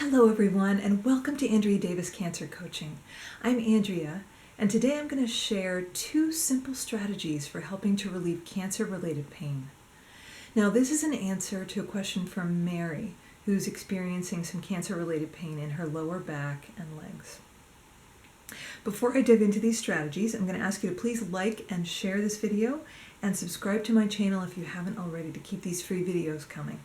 Hello everyone, and welcome to Andrea Davis Cancer Coaching. I'm Andrea, and today I'm going to share 2 simple strategies for helping to relieve cancer-related pain. Now, this is an answer to a question from Mary, who's experiencing some cancer-related pain in her lower back and legs. Before I dive into these strategies, I'm going to ask you to please like and share this video and subscribe to my channel if you haven't already to keep these free videos coming.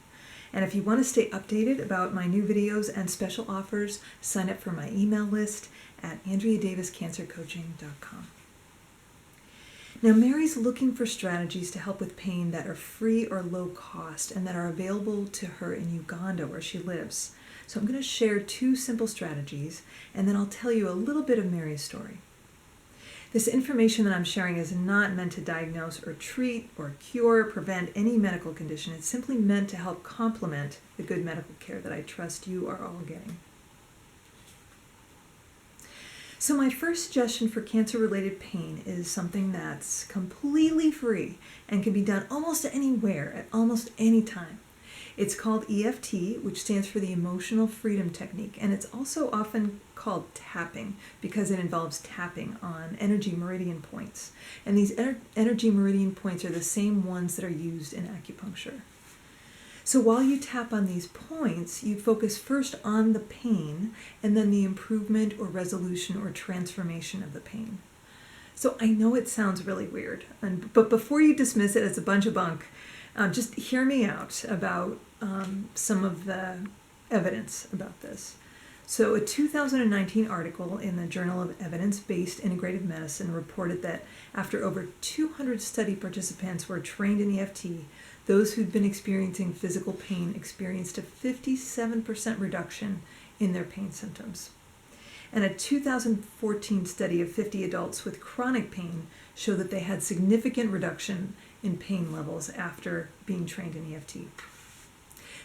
And if you want to stay updated about my new videos and special offers, sign up for my email list at AndreaDavisCancerCoaching.com. Now, Mary's looking for strategies to help with pain that are free or low cost and that are available to her in Uganda, where she lives. So I'm going to share 2 simple strategies, and then I'll tell you a little bit of Mary's story. This information that I'm sharing is not meant to diagnose or treat or cure or prevent any medical condition. It's simply meant to help complement the good medical care that I trust you are all getting. So my first suggestion for cancer-related pain is something that's completely free and can be done almost anywhere at almost any time. It's called EFT, which stands for the Emotional Freedom Technique, and it's also often called tapping because it involves tapping on energy meridian points. And these energy meridian points are the same ones that are used in acupuncture. So while you tap on these points, you focus first on the pain and then the improvement or resolution or transformation of the pain. So I know it sounds really weird, but before you dismiss it as a bunch of bunk, just hear me out about some of the evidence about this. So a 2019 article in the Journal of Evidence-Based Integrative Medicine reported that after over 200 study participants were trained in EFT, those who'd been experiencing physical pain experienced a 57% reduction in their pain symptoms. And a 2014 study of 50 adults with chronic pain showed that they had significant reduction in pain levels after being trained in EFT.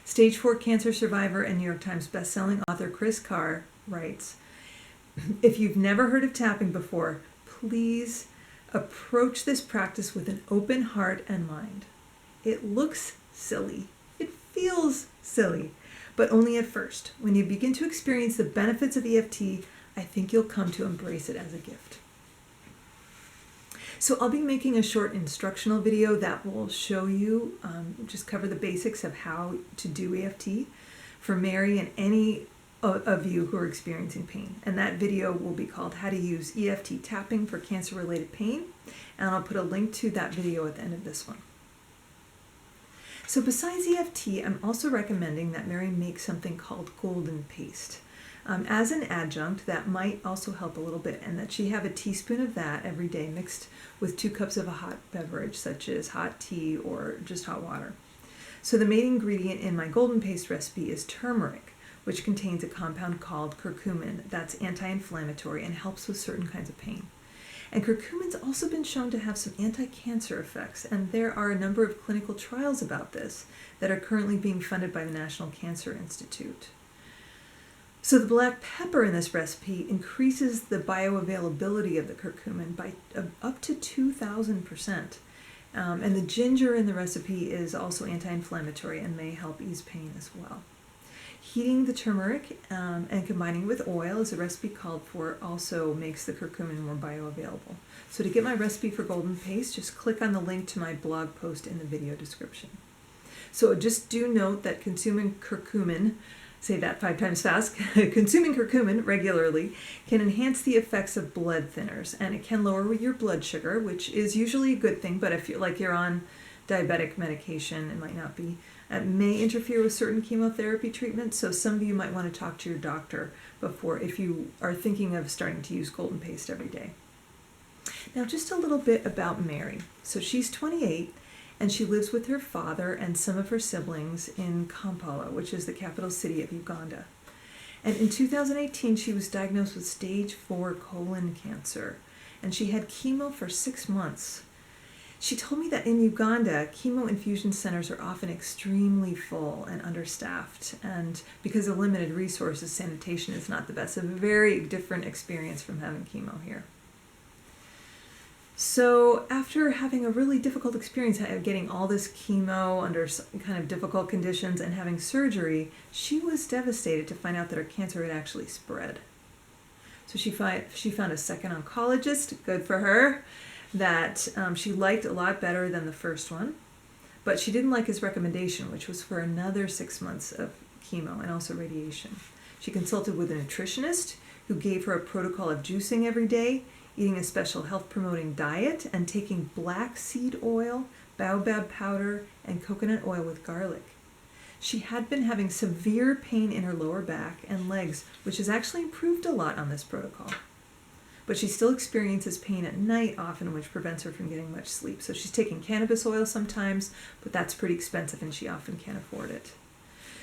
Stage 4 cancer survivor and New York Times bestselling author Chris Carr writes, "If you've never heard of tapping before, please approach this practice with an open heart and mind. It looks silly. It feels silly, but only at first. When you begin to experience the benefits of EFT, I think you'll come to embrace it as a gift." So I'll be making a short instructional video that will show you, just cover the basics of how to do EFT for Mary and any of you who are experiencing pain. And that video will be called How to Use EFT Tapping for Cancer-Related Pain. And I'll put a link to that video at the end of this one. So besides EFT, I'm also recommending that Mary make something called golden paste. As an adjunct, that might also help a little bit, and that she have a teaspoon of that every day mixed with 2 cups of a hot beverage, such as hot tea or just hot water. So the main ingredient in my golden paste recipe is turmeric, which contains a compound called curcumin that's anti-inflammatory and helps with certain kinds of pain. And curcumin's also been shown to have some anti-cancer effects, and there are a number of clinical trials about this that are currently being funded by the National Cancer Institute. So the black pepper in this recipe increases the bioavailability of the curcumin by up to 2,000%. And the ginger in the recipe is also anti-inflammatory and may help ease pain as well. Heating the turmeric and combining with oil, as the recipe called for, also makes the curcumin more bioavailable. So to get my recipe for golden paste, just click on the link to my blog post in the video description. So just do note that consuming curcumin, say that 5 times fast, consuming curcumin regularly can enhance the effects of blood thinners, and it can lower your blood sugar, which is usually a good thing, but if you're like you're on diabetic medication, it might not be. It may interfere with certain chemotherapy treatments, so some of you might want to talk to your doctor before if you are thinking of starting to use golden paste every day. Now just a little bit about Mary. So she's 28, and she lives with her father and some of her siblings in Kampala, which is the capital city of Uganda. And in 2018, she was diagnosed with stage 4 colon cancer, and she had chemo for 6 months. She told me that in Uganda, chemo infusion centers are often extremely full and understaffed, and because of limited resources, sanitation is not the best. A very different experience from having chemo here. So after having a really difficult experience getting all this chemo under kind of difficult conditions and having surgery, she was devastated to find out that her cancer had actually spread. So she found a second oncologist, good for her, that she liked a lot better than the first one. But she didn't like his recommendation, which was for another 6 months of chemo and also radiation. She consulted with a nutritionist who gave her a protocol of juicing every day, eating a special health-promoting diet, and taking black seed oil, baobab powder, and coconut oil with garlic. She had been having severe pain in her lower back and legs, which has actually improved a lot on this protocol. But she still experiences pain at night often, which prevents her from getting much sleep. So she's taking cannabis oil sometimes, but that's pretty expensive and she often can't afford it.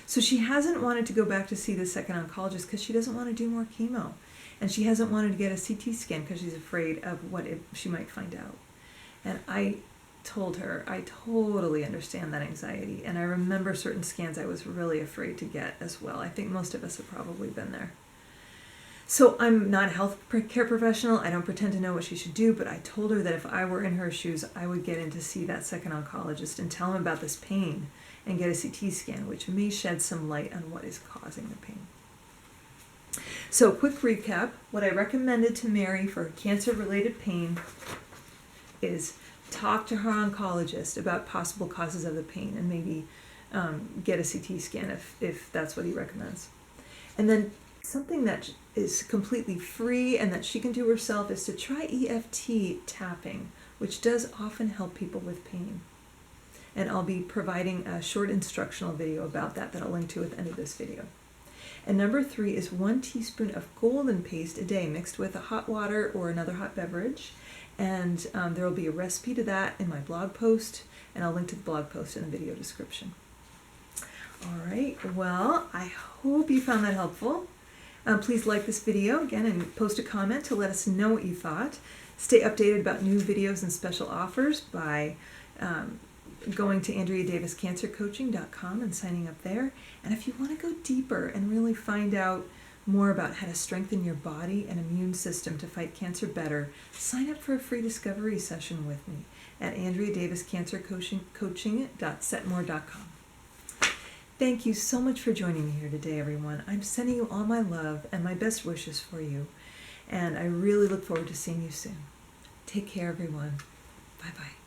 So she hasn't wanted to go back to see the second oncologist because she doesn't want to do more chemo. And she hasn't wanted to get a CT scan because she's afraid of what she might find out. And I told her, I totally understand that anxiety. And I remember certain scans I was really afraid to get as well. I think most of us have probably been there. So I'm not a health care professional. I don't pretend to know what she should do, but I told her that if I were in her shoes, I would get in to see that second oncologist and tell him about this pain and get a CT scan, which may shed some light on what is causing the pain. So quick recap, what I recommended to Mary for cancer-related pain is talk to her oncologist about possible causes of the pain and maybe get a CT scan if that's what he recommends. And then something that is completely free and that she can do herself is to try EFT tapping, which does often help people with pain. And I'll be providing a short instructional video about that I'll link to at the end of this video. And number 3 is 1 teaspoon of golden paste a day mixed with a hot water or another hot beverage. And there will be a recipe to that in my blog post, and I'll link to the blog post in the video description. All right, well, I hope you found that helpful. Please like this video again and post a comment to let us know what you thought. Stay updated about new videos and special offers by going to AndreaDavisCancerCoaching.com and signing up there. And if you want to go deeper and really find out more about how to strengthen your body and immune system to fight cancer better, sign up for a free discovery session with me at AndreaDavisCancerCoaching.setmore.com. Thank you so much for joining me here today, everyone. I'm sending you all my love and my best wishes for you, and I really look forward to seeing you soon. Take care, everyone. Bye-bye.